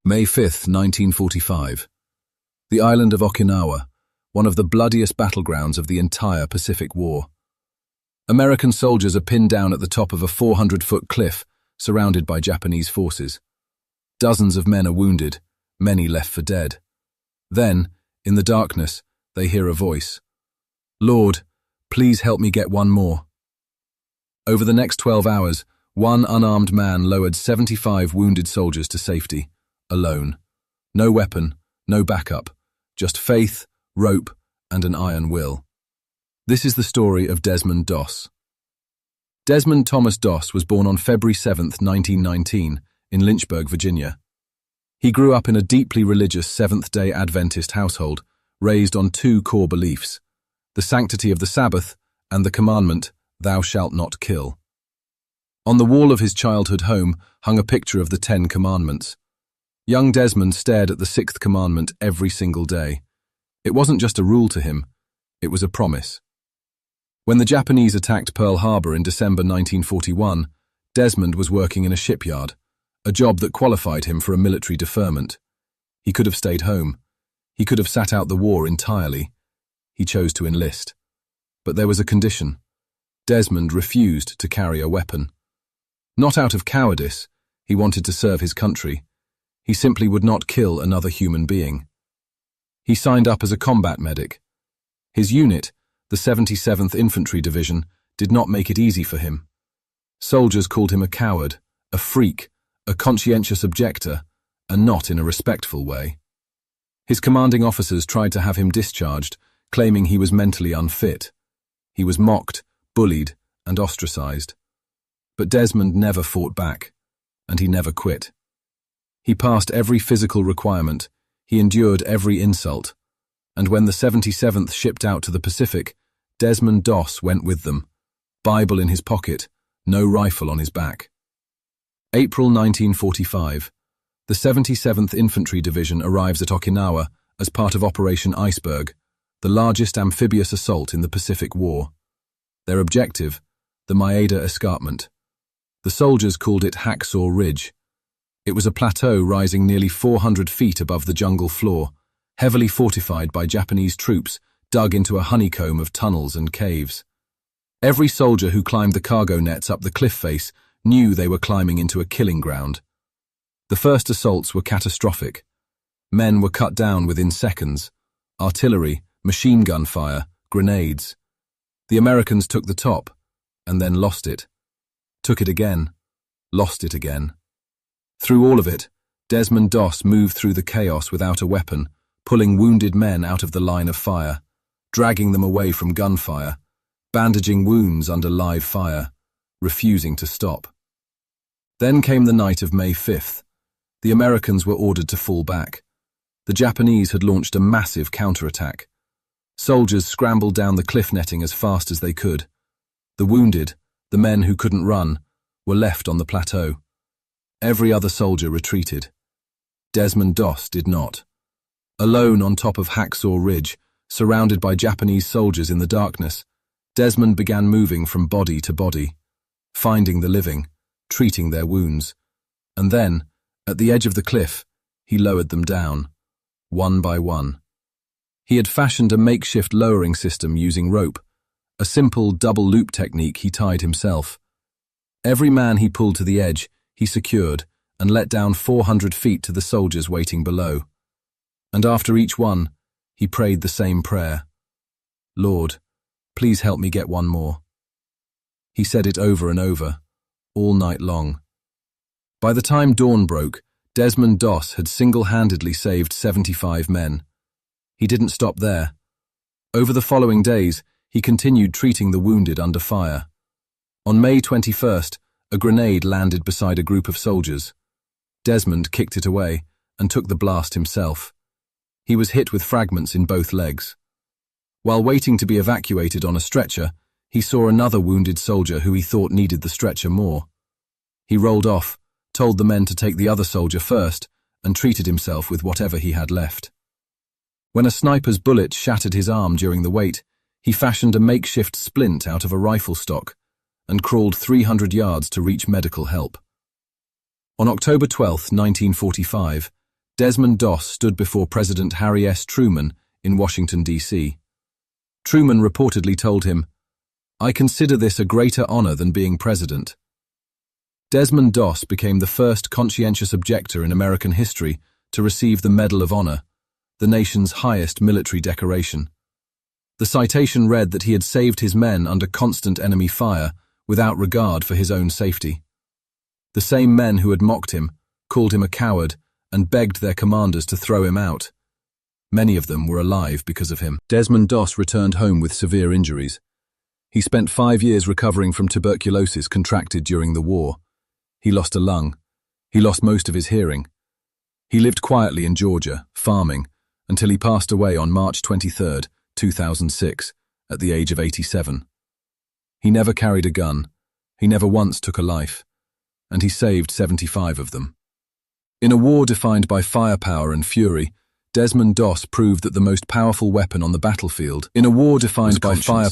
May 5th, 1945. The island of Okinawa, one of the bloodiest battlegrounds of the entire Pacific War. American soldiers are pinned down at the top of a 400-foot cliff, surrounded by Japanese forces. Dozens of men are wounded, many left for dead. Then, in the darkness, they hear a voice. "Lord, please help me get one more." Over the next 12 hours, one unarmed man lowered 75 wounded soldiers to safety, alone. No weapon, no backup, just faith, rope, and an iron will. This is the story of Desmond Doss. Desmond Thomas Doss was born on February 7, 1919, in Lynchburg, Virginia. He grew up in a deeply religious Seventh-day Adventist household, raised on two core beliefs: the sanctity of the Sabbath and the commandment, "Thou shalt not kill." On the wall of his childhood home hung a picture of the 10 Commandments. Young Desmond stared at the 6th commandment every single day. It wasn't just a rule to him, it was a promise. When the Japanese attacked Pearl Harbor in December 1941, Desmond was working in a shipyard, a job that qualified him for a military deferment. He could have stayed home. He could have sat out the war entirely. He chose to enlist. But there was a condition. Desmond refused to carry a weapon. Not out of cowardice, he wanted to serve his country. He simply would not kill another human being. He signed up as a combat medic. His unit, the 77th Infantry Division, did not make it easy for him. Soldiers called him a coward, a freak, a conscientious objector, and not in a respectful way. His commanding officers tried to have him discharged, claiming he was mentally unfit. He was mocked, bullied, and ostracized. But Desmond never fought back, and he never quit. He passed every physical requirement, he endured every insult, and when the 77th shipped out to the Pacific, Desmond Doss went with them, Bible in his pocket, no rifle on his back. April 1945. The 77th Infantry Division arrives at Okinawa as part of Operation Iceberg, the largest amphibious assault in the Pacific War. Their objective, the Maeda Escarpment. The soldiers called it Hacksaw Ridge. It was a plateau rising nearly 400 feet above the jungle floor, heavily fortified by Japanese troops dug into a honeycomb of tunnels and caves. Every soldier who climbed the cargo nets up the cliff face knew they were climbing into a killing ground. The first assaults were catastrophic. Men were cut down within seconds. Artillery, machine gun fire, grenades. The Americans took the top, and then lost it. Took it again, lost it again. Through all of it, Desmond Doss moved through the chaos without a weapon, pulling wounded men out of the line of fire, dragging them away from gunfire, bandaging wounds under live fire, refusing to stop. Then came the night of May 5th. The Americans were ordered to fall back. The Japanese had launched a massive counterattack. Soldiers scrambled down the cliff netting as fast as they could. The wounded, the men who couldn't run, were left on the plateau. Every other soldier retreated. Desmond Doss did not. Alone on top of Hacksaw Ridge, surrounded by Japanese soldiers in the darkness, Desmond began moving from body to body, finding the living, treating their wounds, and then, at the edge of the cliff, he lowered them down, one by one. He had fashioned a makeshift lowering system using rope, a simple double loop technique he tied himself. Every man he pulled to the edge, he secured and let down 400 feet to the soldiers waiting below. And after each one, he prayed the same prayer. "Lord, please help me get one more." He said it over and over, all night long. By the time dawn broke, Desmond Doss had single-handedly saved 75 men. He didn't stop there. Over the following days, he continued treating the wounded under fire. On May 21st, a grenade landed beside a group of soldiers. Desmond kicked it away and took the blast himself. He was hit with fragments in both legs. While waiting to be evacuated on a stretcher, he saw another wounded soldier who he thought needed the stretcher more. He rolled off, told the men to take the other soldier first, and treated himself with whatever he had left. When a sniper's bullet shattered his arm during the wait, he fashioned a makeshift splint out of a rifle stock and crawled 300 yards to reach medical help. On October 12, 1945, Desmond Doss stood before President Harry S. Truman in Washington, D.C. Truman reportedly told him, "I consider this a greater honor than being president." Desmond Doss became the first conscientious objector in American history to receive the Medal of Honor, the nation's highest military decoration. The citation read that he had saved his men under constant enemy fire without regard for his own safety. The same men who had mocked him, called him a coward, and begged their commanders to throw him out. Many of them were alive because of him. Desmond Doss returned home with severe injuries. He spent 5 years recovering from tuberculosis contracted during the war. He lost a lung. He lost most of his hearing. He lived quietly in Georgia, farming, until he passed away on March 23, 2006, at the age of 87. He never carried a gun. He never once took a life. And he saved 75 of them. In a war defined by firepower and fury, Desmond Doss proved that the most powerful weapon on the battlefield, in a war defined by firepower